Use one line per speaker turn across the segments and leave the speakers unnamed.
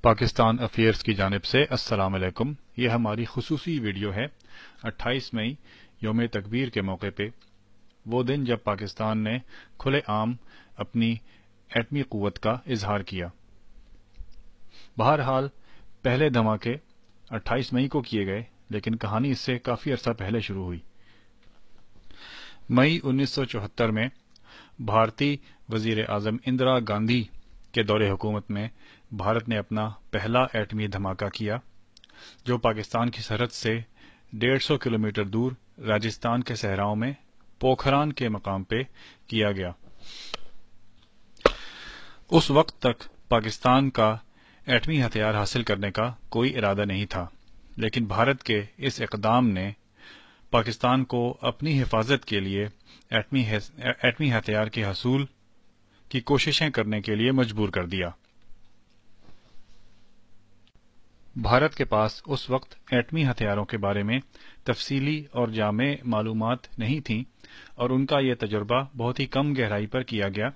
Pakistan affairs کی جانب سے السلام علیکم۔ یہ ہماری خصوصی ویڈیو ہے 28 مئی یوم تکبیر کے موقع پہ، وہ دن جب پاکستان نے کھلے عام اپنی ایٹمی قوت کا اظہار کیا۔ بہرحال پہلے دھماکے 28 مئی کو کیے گئے، لیکن کہانی اس سے کافی عرصہ پہلے شروع ہوئی۔ مئی 1974 میں بھارتی وزیر اعظم اندرا گاندھی کے دور حکومت میں بھارت نے اپنا پہلا ایٹمی دھماکہ کیا، جو پاکستان کی سرحد سے 150 کلومیٹر دور راجستھان کے صحراؤں میں پوکھران کے مقام پہ کیا گیا۔ اس وقت تک پاکستان کا ایٹمی ہتھیار حاصل کرنے کا کوئی ارادہ نہیں تھا، لیکن بھارت کے اس اقدام نے پاکستان کو اپنی حفاظت کے لیے ایٹمی ہتھیار کے حصول کی کوششیں کرنے کے لیے مجبور کر دیا۔ بھارت کے پاس اس وقت ایٹمی ہتھیاروں کے بارے میں تفصیلی اور جامع معلومات نہیں تھیں، اور ان کا یہ تجربہ بہت ہی کم گہرائی پر کیا گیا،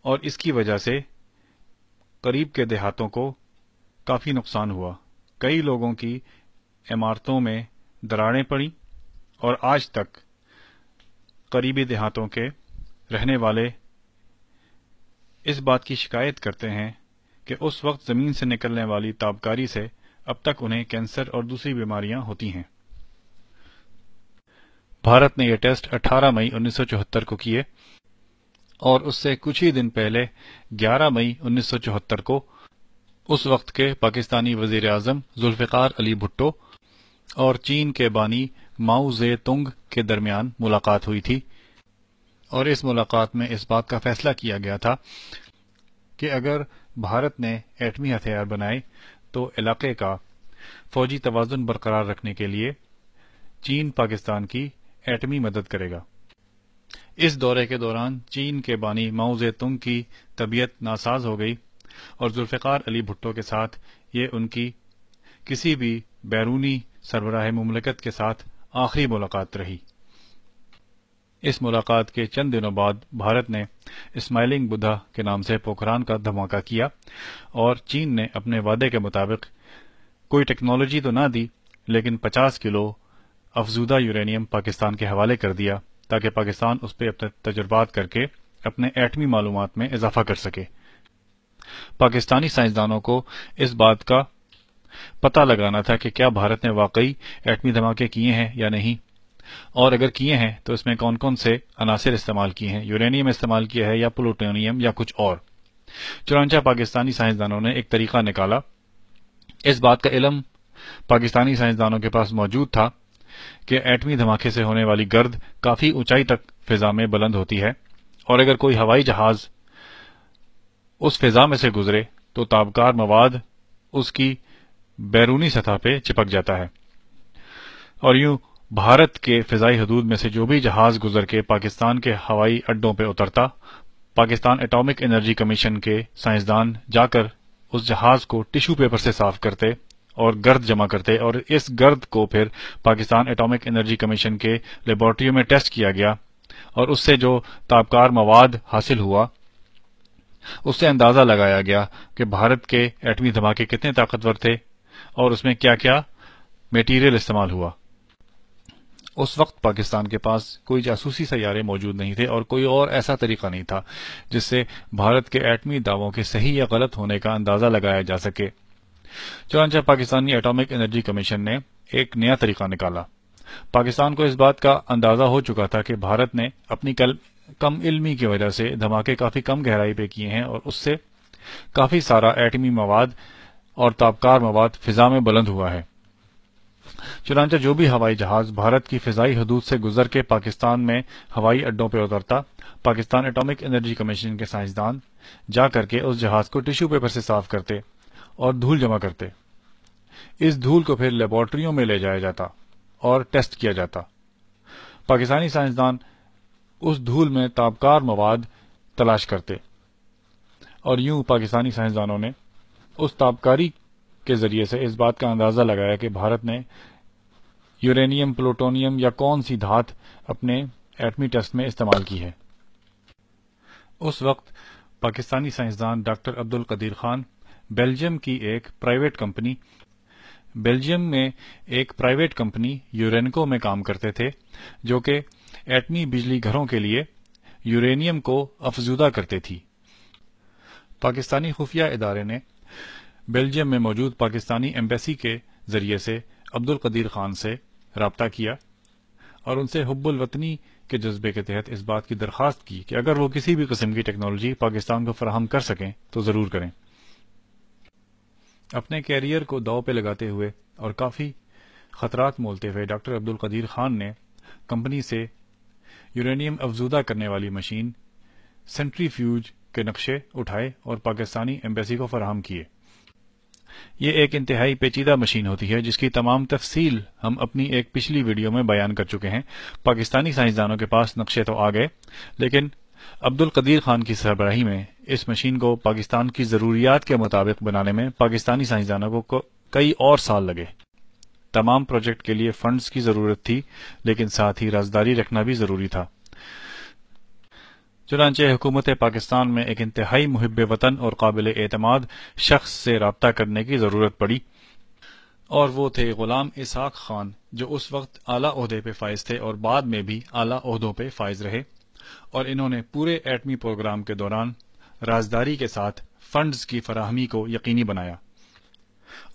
اور اس کی وجہ سے قریب کے دیہاتوں کو کافی نقصان ہوا۔ کئی لوگوں کی عمارتوں میں دراڑیں پڑیں، اور آج تک قریبی دیہاتوں کے رہنے والے اس بات کی شکایت کرتے ہیں کہ اس وقت زمین سے نکلنے والی تابکاری سے اب تک انہیں کینسر اور دوسری بیماریاں ہوتی ہیں۔ بھارت نے یہ ٹیسٹ 18 مئی 1974 کو کیے، اور اس سے کچھ ہی دن پہلے 11 مئی 1974 کو اس وقت کے پاکستانی وزیر اعظم ذوالفقار علی بھٹو اور چین کے بانی ماؤ زے تونگ کے درمیان ملاقات ہوئی تھی، اور اس ملاقات میں اس بات کا فیصلہ کیا گیا تھا کہ اگر بھارت نے ایٹمی ہتھیار بنائے تو علاقے کا فوجی توازن برقرار رکھنے کے لیے چین پاکستان کی ایٹمی مدد کرے گا۔ اس دورے کے دوران چین کے بانی ماؤ زے تونگ کی طبیعت ناساز ہو گئی، اور ذوالفقار علی بھٹو کے ساتھ یہ ان کی کسی بھی بیرونی سربراہ مملکت کے ساتھ آخری ملاقات رہی۔ اس ملاقات کے چند دنوں بعد بھارت نے اسمائلنگ بدھا کے نام سے پوکھران کا دھماکہ کیا، اور چین نے اپنے وعدے کے مطابق کوئی ٹیکنالوجی تو نہ دی، لیکن 50 کلو افزودہ یورینیم پاکستان کے حوالے کر دیا، تاکہ پاکستان اس پہ اپنے تجربات کر کے اپنے ایٹمی معلومات میں اضافہ کر سکے۔ پاکستانی سائنسدانوں کو اس بات کا پتہ لگانا تھا کہ کیا بھارت نے واقعی ایٹمی دھماکے کیے ہیں یا نہیں، اور اگر کیے ہیں تو اس میں کون کون سے عناصر استعمال کیے ہیں، یورینیم استعمال کیا ہے یا پلوٹونیم یا کچھ اور۔ چنانچہ پاکستانی سائنسدانوں نے ایک طریقہ نکالا۔ اس بات کا علم پاکستانی سائنسدانوں کے پاس موجود تھا کہ ایٹمی دھماکے سے ہونے والی گرد کافی اونچائی تک فضا میں بلند ہوتی ہے، اور اگر کوئی ہوائی جہاز اس فضا میں سے گزرے تو تابکار مواد اس کی بیرونی سطح پہ چپک جاتا ہے، اور یوں بھارت کے فضائی حدود میں سے جو بھی جہاز گزر کے پاکستان کے ہوائی اڈوں پہ اترتا، پاکستان ایٹامک انرجی کمیشن کے سائنسدان جا کر اس جہاز کو ٹشو پیپر سے صاف کرتے اور گرد جمع کرتے، اور اس گرد کو پھر پاکستان ایٹامک انرجی کمیشن کے لیبارٹریوں میں ٹیسٹ کیا گیا، اور اس سے جو تابکار مواد حاصل ہوا اس سے اندازہ لگایا گیا کہ بھارت کے ایٹمی دھماکے کتنے طاقتور تھے اور اس میں کیا کیا میٹیریل استعمال ہوا۔ اس وقت پاکستان کے پاس کوئی جاسوسی سیارے موجود نہیں تھے، اور کوئی اور ایسا طریقہ نہیں تھا جس سے بھارت کے ایٹمی دعووں کے صحیح یا غلط ہونے کا اندازہ لگایا جا سکے۔ چنانچہ پاکستانی ایٹامک انرجی کمیشن نے ایک نیا طریقہ نکالا۔ پاکستان کو اس بات کا اندازہ ہو چکا تھا کہ بھارت نے اپنی کم علمی کی وجہ سے دھماکے کافی کم گہرائی پہ کیے ہیں، اور اس سے کافی سارا ایٹمی مواد اور تابکار مواد فضا میں بلند ہوا ہے۔ چنانچہ جو بھی ہوائی جہاز بھارت کی فضائی حدود سے گزر کے پاکستان میں ہوائی اڈوں پہ اترتا، پاکستان ایٹامک انرجی کمیشن کے سائنسدان جا کر کے اس جہاز کو ٹشو پیپر سے صاف کرتے اور دھول جمع کرتے۔ اس دھول کو پھر لیبارٹریوں میں لے جایا جاتا اور ٹیسٹ کیا جاتا۔ پاکستانی سائنسدان اس دھول میں تابکار مواد تلاش کرتے، اور یوں پاکستانی سائنسدانوں نے اس تابکاری کے ذریعے سے اس بات کا اندازہ لگایا کہ بھارت نے یورینیم، پلوٹونیم یا کون سی دھات اپنے ایٹمی ٹیسٹ میں استعمال کی ہے۔ اس وقت پاکستانی سائنسدان ڈاکٹر عبدالقدیر خان بیلجیم میں ایک پرائیویٹ کمپنی یورینکو میں کام کرتے تھے جو کہ ایٹمی بجلی گھروں کے لیے یورینیم کو افزودہ کرتے تھی۔ پاکستانی خفیہ ادارے نے بیلجیم میں موجود پاکستانی ایمبیسی کے ذریعے سے عبدالقدیر خان سے رابطہ کیا اور ان سے حب الوطنی کے جذبے کے تحت اس بات کی درخواست کی کہ اگر وہ کسی بھی قسم کی ٹیکنالوجی پاکستان کو فراہم کر سکیں تو ضرور کریں۔ اپنے کیریئر کو داؤ پہ لگاتے ہوئے اور کافی خطرات مولتے ہوئے ڈاکٹر عبدالقدیر خان نے کمپنی سے یورینیم افزودہ کرنے والی مشین سینٹریفیوج کے نقشے اٹھائے اور پاکستانی ایمبیسی کو فراہم کیے۔ یہ ایک انتہائی پیچیدہ مشین ہوتی ہے جس کی تمام تفصیل ہم اپنی ایک پچھلی ویڈیو میں بیان کر چکے ہیں۔ پاکستانی سائنسدانوں کے پاس نقشے تو آ گئے، لیکن عبدالقدیر خان کی سربراہی میں اس مشین کو پاکستان کی ضروریات کے مطابق بنانے میں پاکستانی سائنسدانوں کو کئی اور سال لگے۔ تمام پروجیکٹ کے لیے فنڈز کی ضرورت تھی، لیکن ساتھ ہی رازداری رکھنا بھی ضروری تھا۔ چنانچہ حکومت پاکستان میں ایک انتہائی محب وطن اور قابل اعتماد شخص سے رابطہ کرنے کی ضرورت پڑی، اور وہ تھے غلام اسحاق خان، جو اس وقت اعلیٰ عہدے پہ فائز تھے اور بعد میں بھی اعلیٰ عہدوں پہ فائز رہے، اور انہوں نے پورے ایٹمی پروگرام کے دوران رازداری کے ساتھ فنڈز کی فراہمی کو یقینی بنایا۔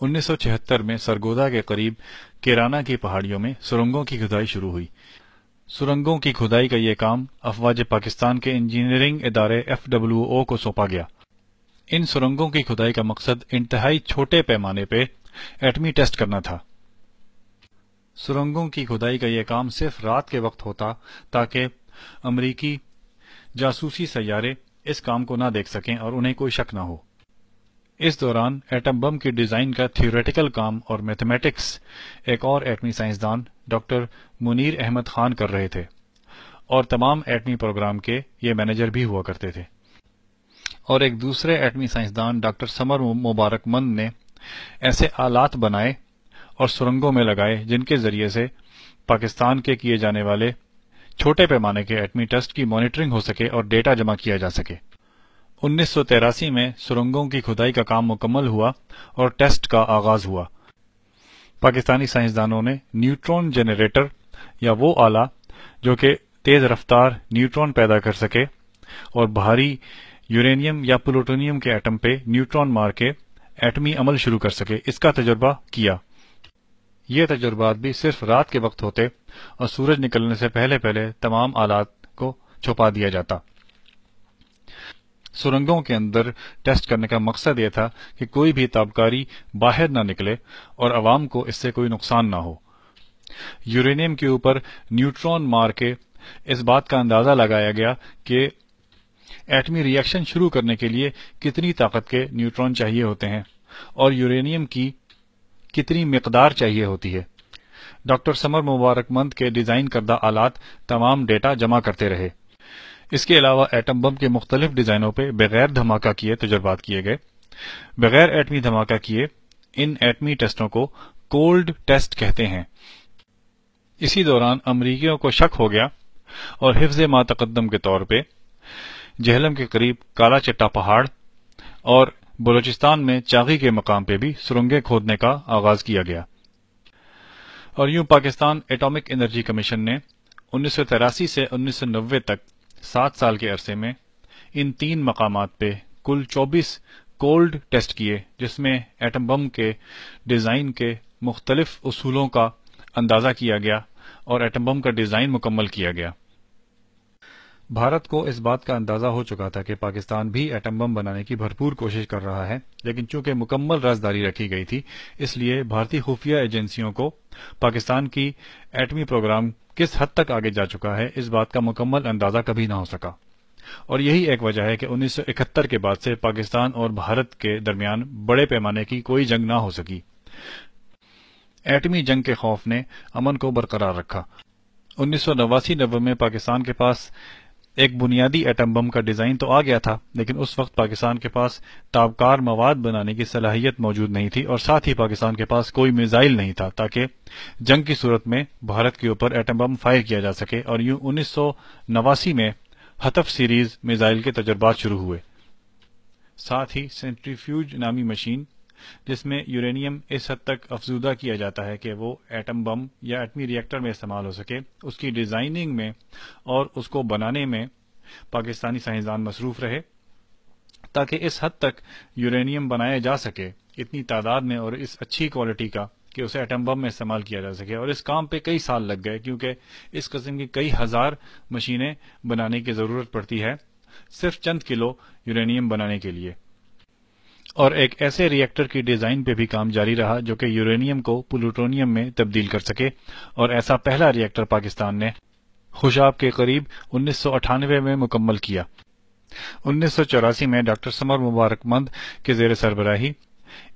1976 میں سرگودا کے قریب کیرانہ کی پہاڑیوں میں سرنگوں کی کھدائی شروع ہوئی۔ سرنگوں کی کھدائی کا یہ کام افواج پاکستان کے انجینئرنگ ادارے FWO کو سونپا گیا۔ ان سرنگوں کی کھدائی کا مقصد انتہائی چھوٹے پیمانے پہ ایٹمی ٹیسٹ کرنا تھا۔ سرنگوں کی کھدائی کا یہ کام صرف رات کے وقت ہوتا تاکہ امریکی جاسوسی سیارے اس کام کو نہ دیکھ سکیں اور انہیں کوئی شک نہ ہو۔ اس دوران ایٹم بم کی ڈیزائن کا تھیوریٹیکل کام اور میتھمیٹکس ایک اور ایٹمی سائنسدان ڈاکٹر منیر احمد خان کر رہے تھے، اور تمام ایٹمی پروگرام کے یہ مینیجر بھی ہوا کرتے تھے۔ اور ایک دوسرے ایٹمی سائنسدان ڈاکٹر سمر مبارک مند نے ایسے آلات بنائے اور سرنگوں میں لگائے جن کے ذریعے سے پاکستان کے کیے جانے والے چھوٹے پیمانے کے ایٹمی ٹیسٹ کی مانیٹرنگ ہو سکے اور ڈیٹا جمع کیا جا سکے۔ 1983 میں سرنگوں کی کھدائی کا کام مکمل ہوا اور ٹیسٹ کا آغاز ہوا۔ پاکستانی سائنسدانوں نے نیوٹرون جنریٹر، یا وہ آلہ جو کہ تیز رفتار نیوٹرون پیدا کر سکے اور بھاری یورینیم یا پلوٹونیم کے ایٹم پہ نیوٹرون مار کے ایٹمی عمل شروع کر سکے، اس کا تجربہ کیا۔ یہ تجربات بھی صرف رات کے وقت ہوتے اور سورج نکلنے سے پہلے تمام آلات کو چھپا دیا جاتا۔ سرنگوں کے اندر ٹیسٹ کرنے کا مقصد یہ تھا کہ کوئی بھی تابکاری باہر نہ نکلے اور عوام کو اس سے کوئی نقصان نہ ہو۔ یورینیم کے اوپر نیوٹرون مار کے اس بات کا اندازہ لگایا گیا کہ ایٹمی ری ایکشن شروع کرنے کے لیے کتنی طاقت کے نیوٹرون چاہیے ہوتے ہیں اور یورینیم کی کتنی مقدار چاہیے ہوتی ہے۔ ڈاکٹر سمر مبارک مند کے ڈیزائن کردہ آلات تمام ڈیٹا جمع کرتے رہے۔ اس کے علاوہ ایٹم بم کے مختلف ڈیزائنوں پہ بغیر دھماکہ کیے تجربات کیے گئے۔ بغیر ایٹمی دھماکہ کیے ان ایٹمی ٹیسٹوں کو کولڈ ٹیسٹ کہتے ہیں۔ اسی دوران امریکیوں کو شک ہو گیا اور حفظ ما تقدم کے طور پہ جہلم کے قریب کالا چٹا پہاڑ اور بلوچستان میں چاغی کے مقام پہ بھی سرنگیں کھودنے کا آغاز کیا گیا۔ اور یوں پاکستان ایٹامک انرجی کمیشن نے 1983 سے 1990 تک 7 سال کے عرصے میں ان 3 مقامات پہ کل 24 کولڈ ٹیسٹ کیے، جس میں ایٹم بم کے ڈیزائن کے مختلف اصولوں کا اندازہ کیا گیا اور ایٹم بم کا ڈیزائن مکمل کیا گیا۔ بھارت کو اس بات کا اندازہ ہو چکا تھا کہ پاکستان بھی ایٹم بم بنانے کی بھرپور کوشش کر رہا ہے، لیکن چونکہ مکمل رازداری رکھی گئی تھی، اس لیے بھارتی خفیہ ایجنسیوں کو پاکستان کی ایٹمی پروگرام کس حد تک آگے جا چکا ہے اس بات کا مکمل اندازہ کبھی نہ ہو سکا۔ اور یہی ایک وجہ ہے کہ 1971 کے بعد سے پاکستان اور بھارت کے درمیان بڑے پیمانے کی کوئی جنگ نہ ہو سکی۔ ایٹمی جنگ کے خوف نے امن کو برقرار رکھا۔ 1989 میں پاکستان کے پاس ایک بنیادی ایٹم بم کا ڈیزائن تو آ گیا تھا، لیکن اس وقت پاکستان کے پاس تابکار مواد بنانے کی صلاحیت موجود نہیں تھی، اور ساتھ ہی پاکستان کے پاس کوئی میزائل نہیں تھا تاکہ جنگ کی صورت میں بھارت کے اوپر ایٹم بم فائر کیا جا سکے۔ اور یوں 1989 میں ہتف سیریز میزائل کے تجربات شروع ہوئے۔ ساتھ ہی سینٹریفیوج نامی مشین جس میں یورینیم اس حد تک افزودہ کیا جاتا ہے کہ وہ ایٹم بم یا ایٹمی ری ایکٹر میں استعمال ہو سکے، اس کی ڈیزائننگ میں اور اس کو بنانے میں پاکستانی سائنسدان مصروف رہے تاکہ اس حد تک یورینیم بنایا جا سکے اتنی تعداد میں اور اس اچھی کوالٹی کا کہ اسے ایٹم بم میں استعمال کیا جا سکے. اور اس کام پہ کئی سال لگ گئے کیونکہ اس قسم کی کئی ہزار مشینیں بنانے کی ضرورت پڑتی ہے صرف چند کلو یورینیم بنانے کے لیے. اور ایک ایسے ری ایکٹر کی ڈیزائن پہ بھی کام جاری رہا جو کہ یورینیم کو پلوٹونیم میں تبدیل کر سکے، اور ایسا پہلا ری ایکٹر پاکستان نے خوشاب کے قریب 1998 میں مکمل کیا. 1984 میں ڈاکٹر سمر مبارک مند کے زیر سربراہی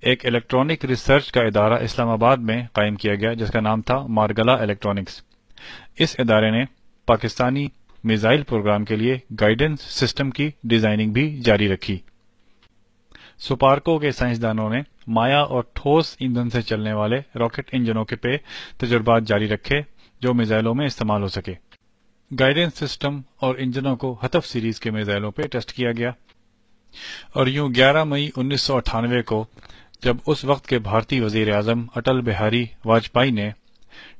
ایک الیکٹرانک ریسرچ کا ادارہ اسلام آباد میں قائم کیا گیا جس کا نام تھا مارگلا الیکٹرانکس. اس ادارے نے پاکستانی میزائل پروگرام کے لیے گائیڈنس سسٹم کی ڈیزائننگ بھی جاری رکھی. سپارکو کے سائنسدانوں نے مایا اور ٹھوس ایندھن سے چلنے والے راکٹ انجنوں کے پہ تجربات جاری رکھے جو میزائلوں میں استعمال ہو سکے. گائیڈنس سسٹم اور انجنوں کو ہتف سیریز کے میزائلوں پہ ٹیسٹ کیا گیا، اور یوں 11 مئی 1998 کو جب اس وقت کے بھارتی وزیر اعظم اٹل بہاری واجپئی نے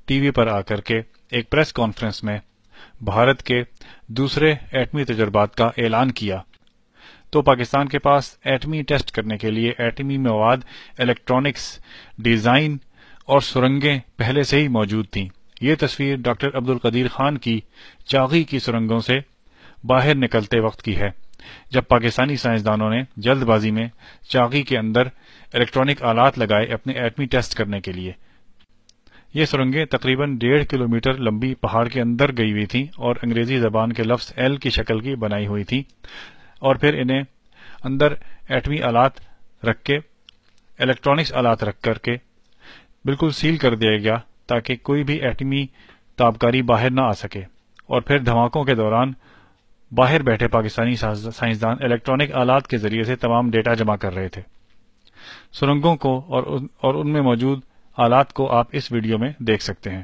ٹی وی پر آ کر کے ایک پریس کانفرنس میں بھارت کے دوسرے ایٹمی تجربات کا اعلان کیا تو پاکستان کے پاس ایٹمی ٹیسٹ کرنے کے لیے ایٹمی مواد، الیکٹرانکس، ڈیزائن اور سرنگیں پہلے سے ہی موجود تھیں. یہ تصویر ڈاکٹر عبدالقدیر خان کی چاغی کی سرنگوں سے باہر نکلتے وقت کی ہے جب پاکستانی سائنسدانوں نے جلد بازی میں چاغی کے اندر الیکٹرانک آلات لگائے اپنے ایٹمی ٹیسٹ کرنے کے لیے. یہ سرنگیں تقریباً 1.5 کلومیٹر لمبی پہاڑ کے اندر گئی ہوئی تھیں اور انگریزی زبان کے لفظ ایل کی شکل کی بنائی ہوئی تھیں، اور پھر انہیں اندر ایٹمی آلات رکھ کے، الیکٹرانکس آلات رکھ کر کے بالکل سیل کر دیا گیا تاکہ کوئی بھی ایٹمی تابکاری باہر نہ آ سکے. اور پھر دھماکوں کے دوران باہر بیٹھے پاکستانی سائنسدان الیکٹرانک آلات کے ذریعے سے تمام ڈیٹا جمع کر رہے تھے. سرنگوں کو اور ان میں موجود آلات کو آپ اس ویڈیو میں دیکھ سکتے ہیں.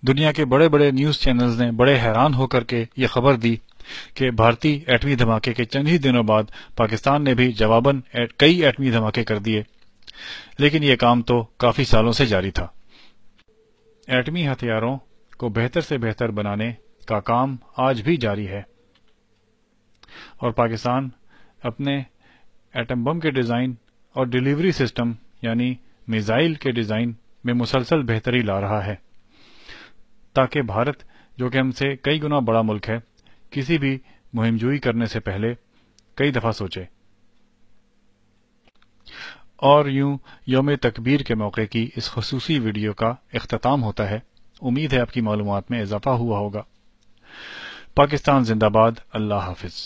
دنیا کے بڑے بڑے نیوز چینلز نے بڑے حیران ہو کر کے یہ خبر دی کہ بھارتی ایٹمی دھماکے کے چند ہی دنوں بعد پاکستان نے بھی جواباً کئی ایٹمی دھماکے کر دیے، لیکن یہ کام تو کافی سالوں سے جاری تھا. ایٹمی ہتھیاروں کو بہتر سے بہتر بنانے کا کام آج بھی جاری ہے، اور پاکستان اپنے ایٹم بم کے ڈیزائن اور ڈیلیوری سسٹم یعنی میزائل کے ڈیزائن میں مسلسل بہتری لا رہا ہے تاکہ بھارت، جو کہ ہم سے کئی گنا بڑا ملک ہے، کسی بھی مہم جوئی کرنے سے پہلے کئی دفعہ سوچے. اور یوں یوم تکبیر کے موقع کی اس خصوصی ویڈیو کا اختتام ہوتا ہے. امید ہے آپ کی معلومات میں اضافہ ہوا ہوگا. پاکستان زندہ باد. اللہ حافظ.